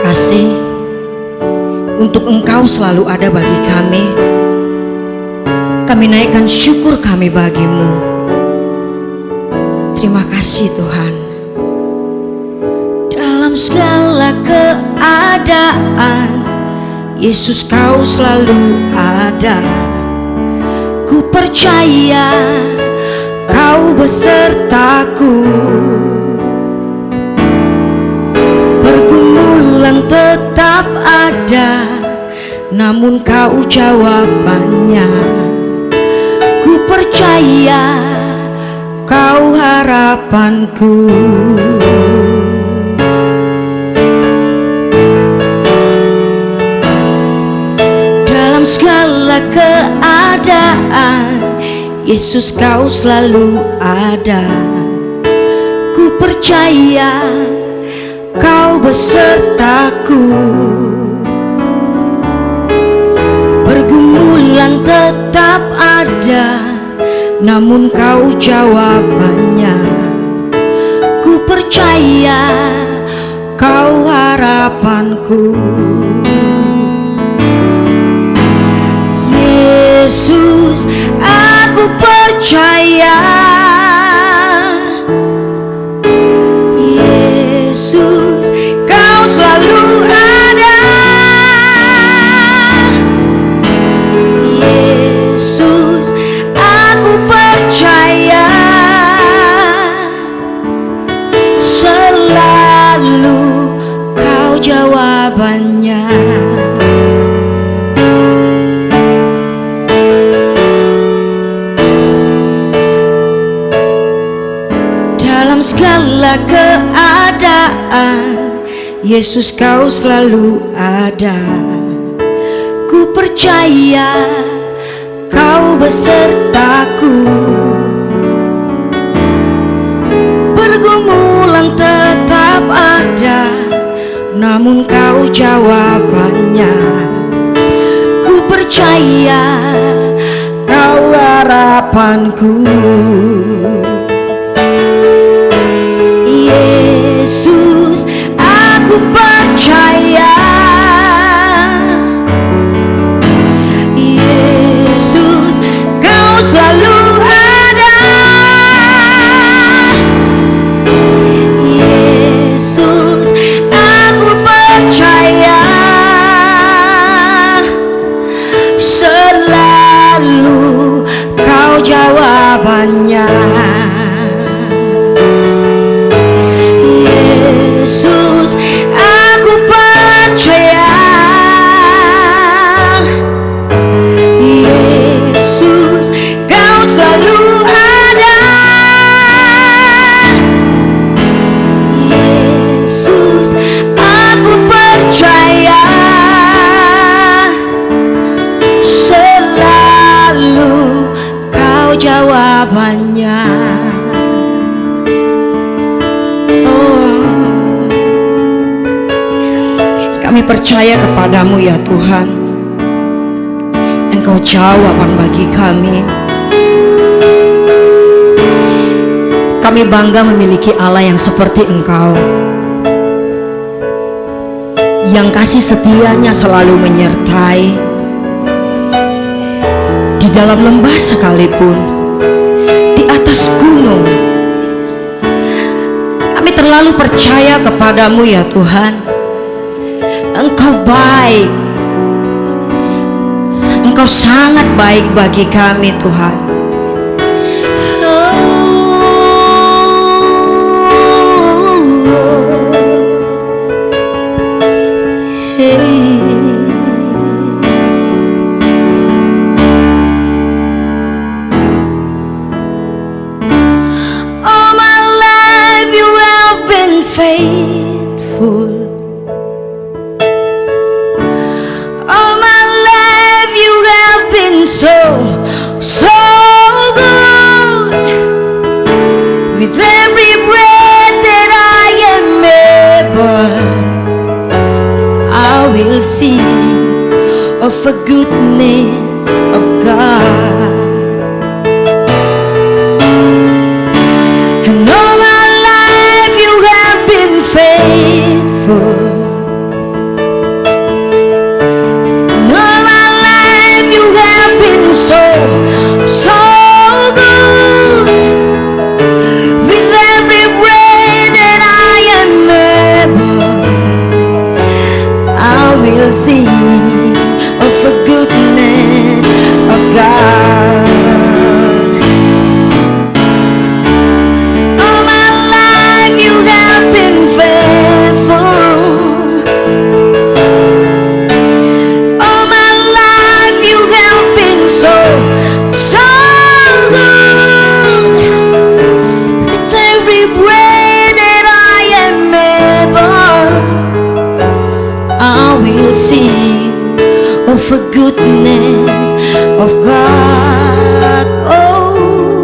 kasih untuk Engkau selalu ada bagi kami. Kami naikkan syukur kami bagimu. Terima kasih Tuhan. Dalam segala keadaan, Yesus Kau selalu ada. Ku percaya Kau besertaku. Pergumulan tetap ada, namun Kau jawabannya. Ku percaya Kau harapanku. Dalam segala keadaan, Yesus Kau selalu ada. Ku percaya Kau besertaku. Pergumulan tetap ada, namun Kau jawabannya. Ku percaya Kau harapanku. Yesus, aku percaya. Yesus, Kau selalu ada. Yesus, aku percaya. Selalu Kau jawabannya. Dalam segala keadaan, Yesus Kau selalu ada. Ku percaya Kau besertaku. Pergumulan tetap ada, namun Kau jawabannya. Ku percaya Kau harapanku. Yesus, aku percaya. Yesus, Kau selalu ada. Yesus, aku percaya. Selalu Kau jawabannya. Yesus, aku percaya. Yesus, Kau selalu ada. Yesus, aku percaya. Selalu Kau jawabannya. Kami percaya kepadamu ya Tuhan. Engkau jawaban bagi kami. Kami bangga memiliki Allah yang seperti Engkau, yang kasih setianya selalu menyertai. Di dalam lembah sekalipun, di atas gunung, kami terlalu percaya kepadamu ya Tuhan. Engkau baik. Engkau sangat baik bagi kami Tuhan. All my life you have been faithful. So good. With every breath that I am able, I will sing of the goodness of God. And all my life you have been faithful. sing of the goodness of God. All my life you have been faithful. All my life you have been so good. With every breath that I am able, I will sing of the goodness of God. Oh,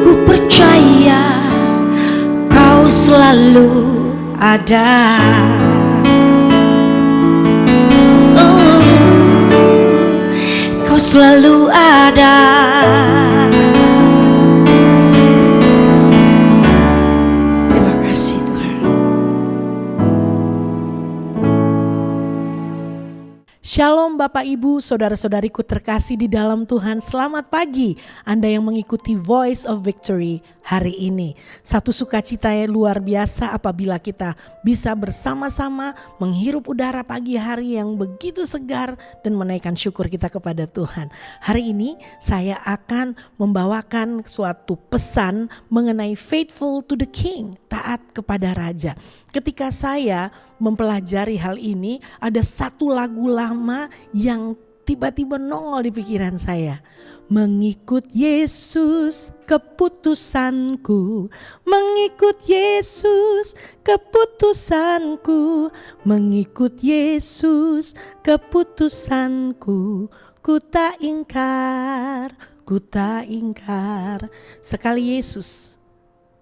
ku percaya Kau selalu ada. Oh, Kau selalu ada. Terima kasih Tuhan. Shalom Bapak Ibu, saudara-saudariku terkasih di dalam Tuhan. Selamat pagi Anda yang mengikuti Voice of Victory hari ini. Satu sukacita yang luar biasa apabila kita bisa bersama-sama menghirup udara pagi hari yang begitu segar dan menaikkan syukur kita kepada Tuhan. Hari ini saya akan membawakan suatu pesan mengenai faithful to the King, taat kepada Raja. Ketika saya mempelajari hal ini, ada satu lagu lama yang tiba-tiba nongol di pikiran saya. Mengikut Yesus keputusanku, mengikut Yesus keputusanku, mengikut Yesus keputusanku, ku tak ingkar, ku tak ingkar. Sekali Yesus,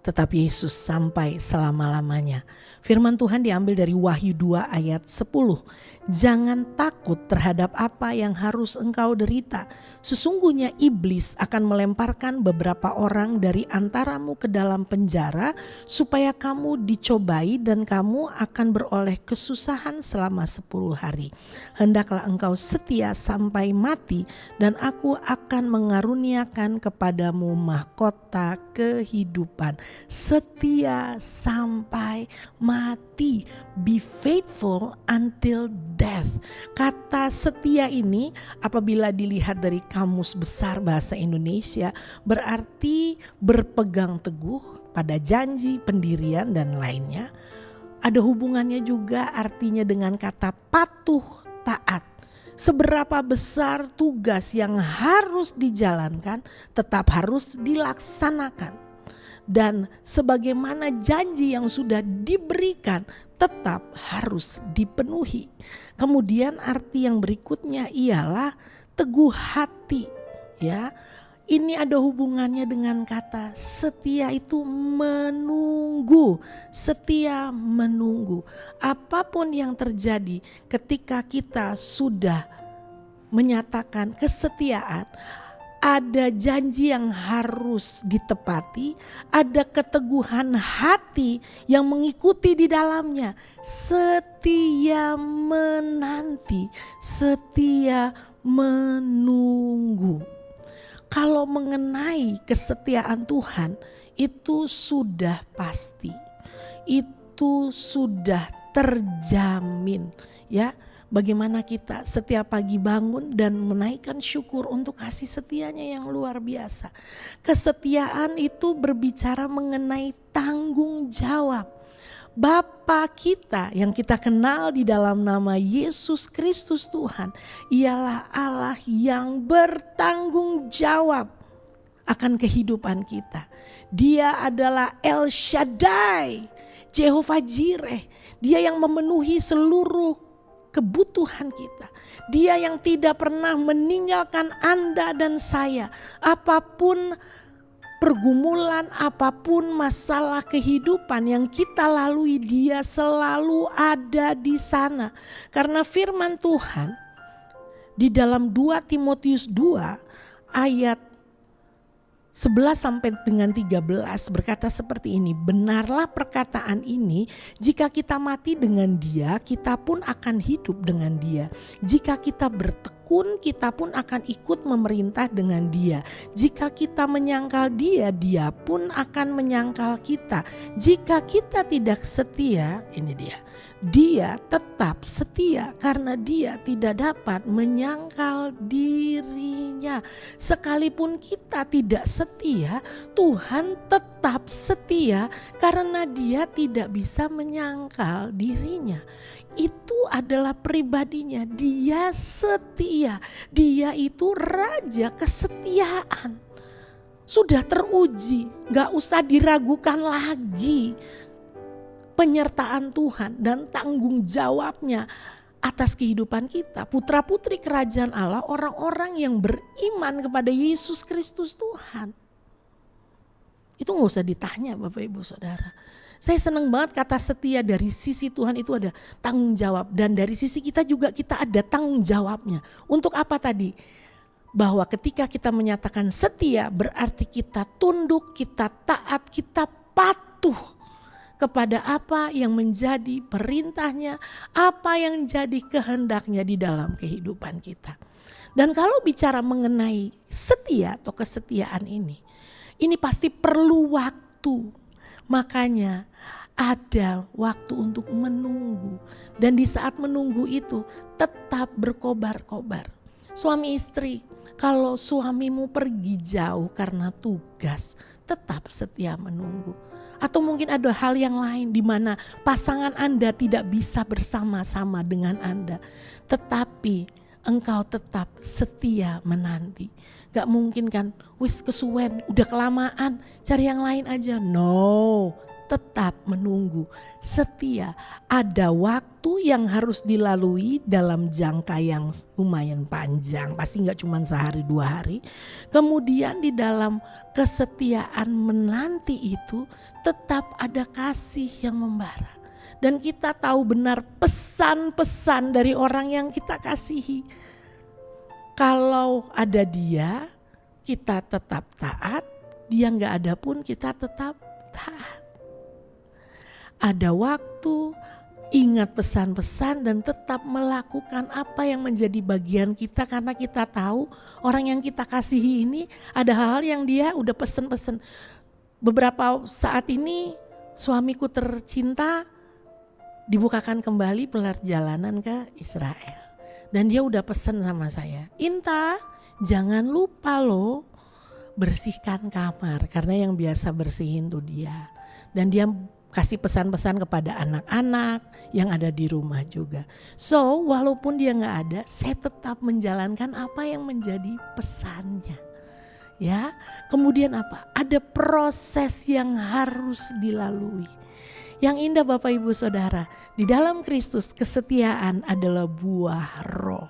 tetap Yesus sampai selama-lamanya. Firman Tuhan diambil dari Wahyu 2 ayat 10. Jangan takut terhadap apa yang harus engkau derita. Sesungguhnya iblis akan melemparkan beberapa orang dari antaramu ke dalam penjara supaya kamu dicobai dan kamu akan beroleh kesusahan selama 10 hari. Hendaklah engkau setia sampai mati dan aku akan mengaruniakan kepadamu mahkota kehidupan. Setia sampai mati. Be faithful until death. Kata setia ini apabila dilihat dari kamus besar bahasa Indonesia berarti berpegang teguh pada janji, pendirian dan lainnya. Ada hubungannya juga artinya dengan kata patuh, taat. Seberapa besar tugas yang harus dijalankan tetap harus dilaksanakan. Dan sebagaimana janji yang sudah diberikan tetap harus dipenuhi. Kemudian arti yang berikutnya ialah teguh hati, ya. Ini ada hubungannya dengan kata setia itu menunggu, setia menunggu. Apapun yang terjadi ketika kita sudah menyatakan kesetiaan, ada janji yang harus ditepati, ada keteguhan hati yang mengikuti di dalamnya. Setia menanti, setia menunggu. Kalau mengenai kesetiaan Tuhan itu sudah pasti, itu sudah terjamin, ya. Bagaimana kita setiap pagi bangun dan menaikkan syukur untuk kasih setianya yang luar biasa. Kesetiaan itu berbicara mengenai tanggung jawab. Bapa kita yang kita kenal di dalam nama Yesus Kristus Tuhan, ialah Allah yang bertanggung jawab akan kehidupan kita. Dia adalah El Shaddai, Jehovah Jireh. Dia yang memenuhi seluruh kebutuhan kita. Dia yang tidak pernah meninggalkan Anda dan saya. Apapun pergumulan, apapun masalah kehidupan yang kita lalui, Dia selalu ada di sana. Karena firman Tuhan di dalam 2 Timotius 2 ayat 11 sampai dengan 13 berkata seperti ini. Benarlah perkataan ini, jika kita mati dengan Dia, kita pun akan hidup dengan Dia. Jika kita bertekun, kita pun akan ikut memerintah dengan Dia. Jika kita menyangkal Dia, Dia pun akan menyangkal kita. Jika kita tidak setia, ini dia, Dia tetap setia karena dia tidak dapat menyangkal dirinya. Sekalipun kita tidak setia, Tuhan tetap setia karena dia tidak bisa menyangkal dirinya. Itu adalah pribadinya, dia setia. Dia itu raja kesetiaan. Sudah teruji, gak usah diragukan lagi penyertaan Tuhan dan tanggung jawabnya atas kehidupan kita. Putra putri kerajaan Allah, orang-orang yang beriman kepada Yesus Kristus Tuhan. Itu gak usah ditanya Bapak Ibu Saudara. Saya senang banget kata setia, dari sisi Tuhan itu ada tanggung jawab. Dan dari sisi kita juga kita ada tanggung jawabnya. Untuk apa tadi? Bahwa ketika kita menyatakan setia berarti kita tunduk, kita taat, kita patuh kepada apa yang menjadi perintahnya, apa yang jadi kehendaknya di dalam kehidupan kita. Dan kalau bicara mengenai setia atau kesetiaan ini pasti perlu waktu. Makanya ada waktu untuk menunggu. Dan di saat menunggu itu tetap berkobar-kobar. Suami istri, kalau suamimu pergi jauh karena tugas, tetap setia menunggu. Atau mungkin ada hal yang lain di mana pasangan Anda tidak bisa bersama-sama dengan Anda. Tetapi engkau tetap setia menanti. Gak mungkin kan, wis kesuwen, udah kelamaan, cari yang lain aja. No, tetap menunggu, setia. Ada waktu yang harus dilalui dalam jangka yang lumayan panjang, pasti gak cuma sehari 2 hari. Kemudian di dalam kesetiaan menanti itu tetap ada kasih yang membara. Dan kita tahu benar pesan-pesan dari orang yang kita kasihi. Kalau ada dia, kita tetap taat. Dia gak ada pun kita tetap taat. Ada waktu, ingat pesan-pesan dan tetap melakukan apa yang menjadi bagian kita. Karena kita tahu orang yang kita kasihi ini ada hal-hal yang dia udah pesen-pesen. Beberapa saat ini suamiku tercinta dibukakan kembali perjalanan ke Israel. Dan dia udah pesen sama saya, Inta jangan lupa loh bersihkan kamar. Karena yang biasa bersihin tuh dia. Dan dia kasih pesan-pesan kepada anak-anak yang ada di rumah juga. So walaupun dia gak ada, saya tetap menjalankan apa yang menjadi pesannya. Ya, kemudian apa? Ada proses yang harus dilalui. Yang indah Bapak Ibu Saudara, di dalam Kristus kesetiaan adalah buah roh.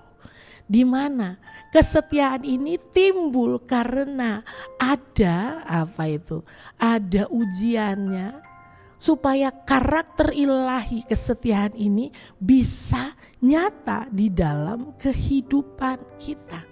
Di mana kesetiaan ini timbul karena ada apa itu? Ada ujiannya supaya karakter ilahi kesetiaan ini bisa nyata di dalam kehidupan kita.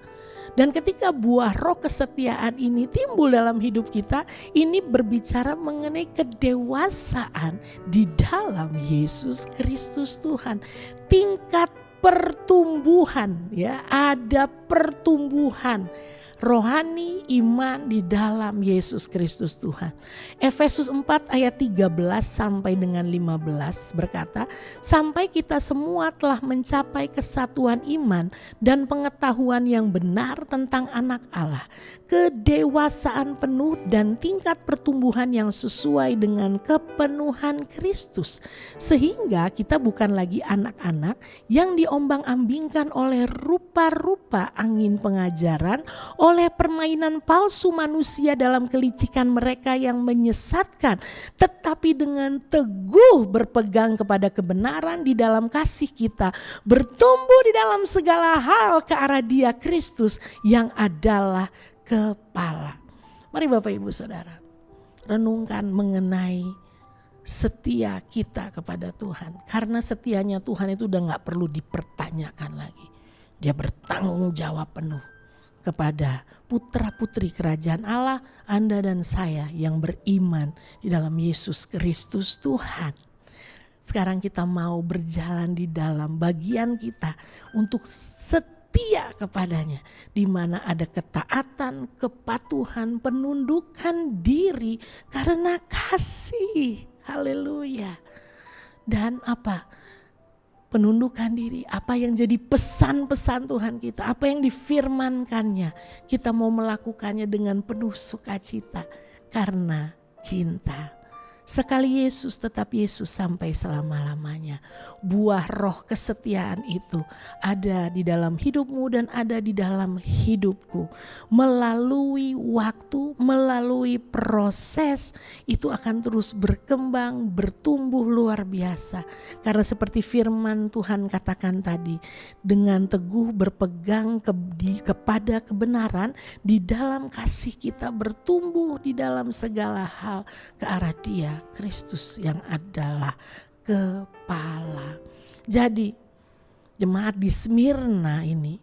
Dan ketika buah roh kesetiaan ini timbul dalam hidup kita, ini berbicara mengenai kedewasaan di dalam Yesus Kristus Tuhan. Tingkat pertumbuhan, ya, ada pertumbuhan rohani iman di dalam Yesus Kristus Tuhan. Efesus 4 ayat 13 sampai dengan 15 berkata, sampai kita semua telah mencapai kesatuan iman dan pengetahuan yang benar tentang anak Allah, kedewasaan penuh dan tingkat pertumbuhan yang sesuai dengan kepenuhan Kristus, sehingga kita bukan lagi anak-anak yang diombang-ambingkan oleh rupa-rupa angin pengajaran, oleh permainan palsu manusia dalam kelicikan mereka yang menyesatkan, tetapi dengan teguh berpegang kepada kebenaran di dalam kasih kita, bertumbuh di dalam segala hal ke arah Dia Kristus yang adalah kepala. Mari Bapak Ibu Saudara, renungkan mengenai setia kita kepada Tuhan. Karena setianya Tuhan itu udah gak perlu dipertanyakan lagi. Dia bertanggung jawab penuh kepada putra-putri kerajaan Allah, Anda dan saya yang beriman di dalam Yesus Kristus Tuhan. Sekarang kita mau berjalan di dalam bagian kita untuk setia kepadanya, di mana ada ketaatan, kepatuhan, penundukan diri karena kasih. Haleluya. Dan apa? penundukan diri, apa yang jadi pesan-pesan Tuhan kita, apa yang difirmankannya, kita mau melakukannya dengan penuh sukacita karena cinta. Sekali Yesus tetap Yesus sampai selama-lamanya. Buah roh kesetiaan itu ada di dalam hidupmu dan ada di dalam hidupku. Melalui waktu, melalui proses itu akan terus berkembang, bertumbuh luar biasa. Karena seperti firman Tuhan katakan tadi, dengan teguh berpegang kepada kebenaran, di dalam kasih kita bertumbuh di dalam segala hal ke arah Dia, Kristus yang adalah kepala. Jadi jemaat di Smyrna ini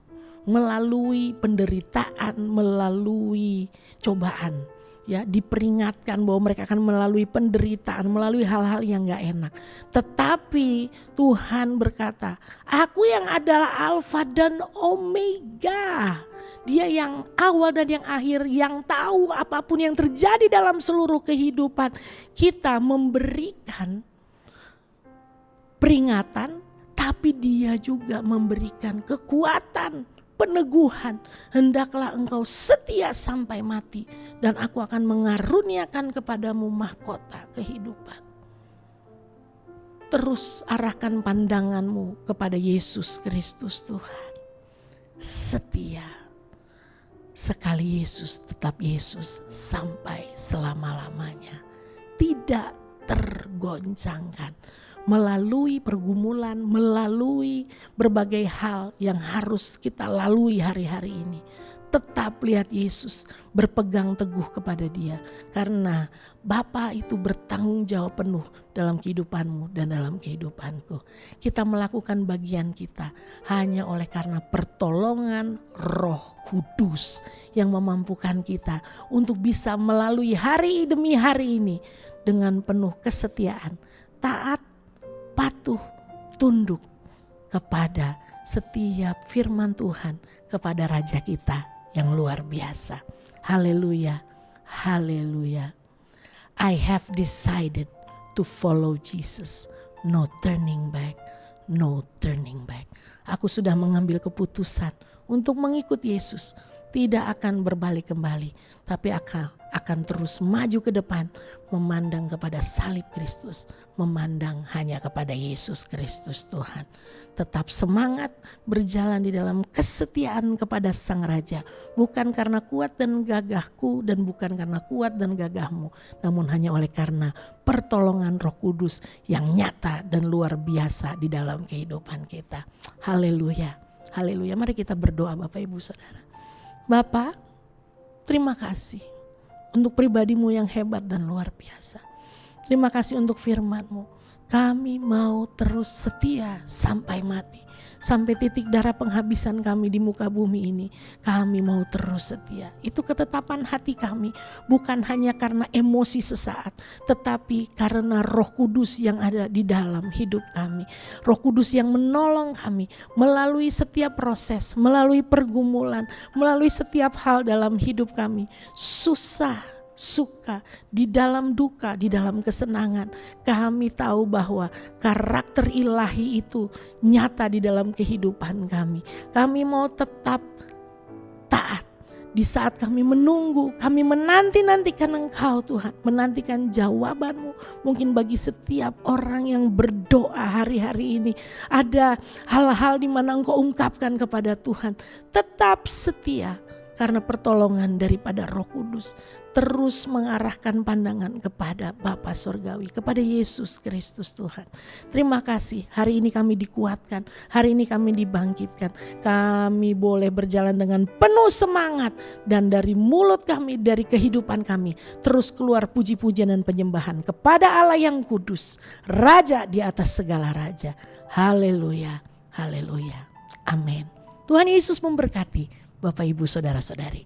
melalui penderitaan, melalui cobaan, ya, diperingatkan bahwa mereka akan melalui penderitaan, melalui hal-hal yang gak enak. Tetapi Tuhan berkata, aku yang adalah Alfa dan Omega. Dia yang awal dan yang akhir, yang tahu apapun yang terjadi dalam seluruh kehidupan. Kita memberikan peringatan, tapi Dia juga memberikan kekuatan, peneguhan. Hendaklah engkau setia sampai mati, dan aku akan mengaruniakan kepadamu mahkota kehidupan. Terus arahkan pandanganmu kepada Yesus Kristus Tuhan. Setia. Sekali Yesus tetap Yesus sampai selama-lamanya. Tidak tergoncangkan. Melalui pergumulan, melalui berbagai hal yang harus kita lalui hari-hari ini. Tetap lihat Yesus, berpegang teguh kepada Dia. Karena Bapa itu bertanggung jawab penuh dalam kehidupanmu dan dalam kehidupanku. Kita melakukan bagian kita hanya oleh karena pertolongan Roh Kudus yang memampukan kita untuk bisa melalui hari demi hari ini dengan penuh kesetiaan, taat, patuh, tunduk kepada setiap firman Tuhan, kepada Raja kita yang luar biasa. Haleluya, haleluya. I have decided to follow Jesus. No turning back, no turning back. Aku sudah mengambil keputusan untuk mengikut Yesus. Tidak akan berbalik kembali, tapi akan terus maju ke depan, memandang kepada salib Kristus, memandang hanya kepada Yesus Kristus Tuhan. Tetap semangat berjalan di dalam kesetiaan kepada Sang Raja, bukan karena kuat dan gagahku dan bukan karena kuat dan gagahmu, namun hanya oleh karena pertolongan Roh Kudus yang nyata dan luar biasa di dalam kehidupan kita. Haleluya, haleluya. Mari kita berdoa Bapak Ibu Saudara. Bapa, terima kasih untuk pribadimu yang hebat dan luar biasa. Terima kasih untuk firman-Mu. Kami mau terus setia sampai mati. Sampai titik darah penghabisan kami di muka bumi ini. Kami mau terus setia. Itu ketetapan hati kami. Bukan hanya karena emosi sesaat. Tetapi karena Roh Kudus yang ada di dalam hidup kami. Roh Kudus yang menolong kami. Melalui setiap proses. Melalui pergumulan. Melalui setiap hal dalam hidup kami. Susah, suka, di dalam duka, di dalam kesenangan, kami tahu bahwa karakter ilahi itu nyata di dalam kehidupan kami. Kami mau tetap taat di saat kami menunggu, kami menanti-nantikan Engkau Tuhan, menantikan jawaban-Mu. Mungkin bagi setiap orang yang berdoa hari-hari ini, ada hal-hal di mana Engkau ungkapkan kepada Tuhan, tetap setia. Karena pertolongan daripada Roh Kudus terus mengarahkan pandangan kepada Bapa Surgawi, kepada Yesus Kristus Tuhan. Terima kasih, hari ini kami dikuatkan, hari ini kami dibangkitkan. Kami boleh berjalan dengan penuh semangat dan dari mulut kami, dari kehidupan kami terus keluar puji-pujian dan penyembahan kepada Allah yang kudus, Raja di atas segala raja. Haleluya, haleluya, amin. Tuhan Yesus memberkati Bapak Ibu Saudara-saudari.